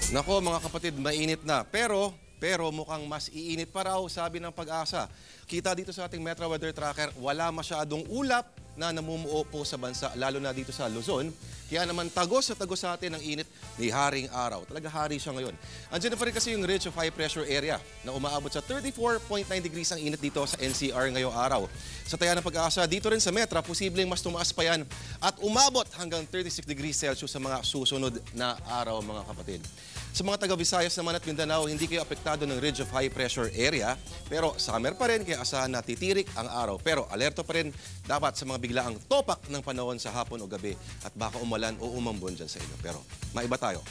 Nako mga kapatid, mainit na. Pero mukhang mas iinit pa raw, sabi ng Pag-asa. Kita dito sa ating Metro Weather Tracker, wala masyadong ulap na namumuo po sa bansa, lalo na dito sa Luzon. Kaya naman tagos sa atin ang init ni Haring Araw. Talaga hari siya ngayon. Andiyan na pa rin kasi yung ridge of high pressure area na umaabot sa 34.9 degrees ang init dito sa NCR ngayong araw. Sa taya ng Pag-asa, dito rin sa Metra, posibleng mas tumaas pa yan at umabot hanggang 36 degrees Celsius sa mga susunod na araw mga kapatid. Sa mga taga-Visayas naman at Mindanao, hindi kayo apektado ng ridge of high pressure area. Pero summer pa rin, kaya asahan na titirik ang araw. Pero alerto pa rin dapat sa mga biglaang topak ng panahon sa hapon o gabi at baka umulan o umambon dyan sa inyo. Pero maiba tayo.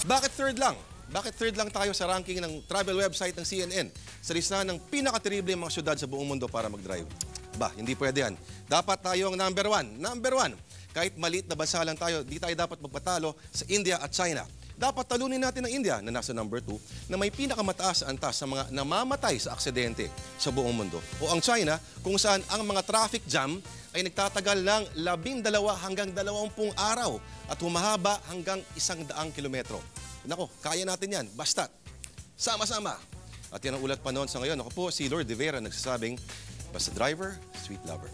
Bakit third lang? Bakit third lang tayo sa ranking ng travel website ng CNN sa listahan ng pinakateribleng mga syudad sa buong mundo para mag-drive? Hindi pwede yan. Dapat tayo ang number one. Number one. Kahit maliit na bansa lang tayo, di tayo dapat magpatalo sa India at China. Dapat talunin natin ang India na nasa number 2 na may pinakamataas na antas sa mga namamatay sa aksidente sa buong mundo. O ang China kung saan ang mga traffic jam ay nagtatagal ng 12 hanggang 20 araw at humahaba hanggang 100 kilometro. Nako, kaya natin yan. Basta't sama-sama. At yan ang ulat pa noon sa ngayon. Ako po si Lord De Vera nagsasabing, basta driver, sweet lover.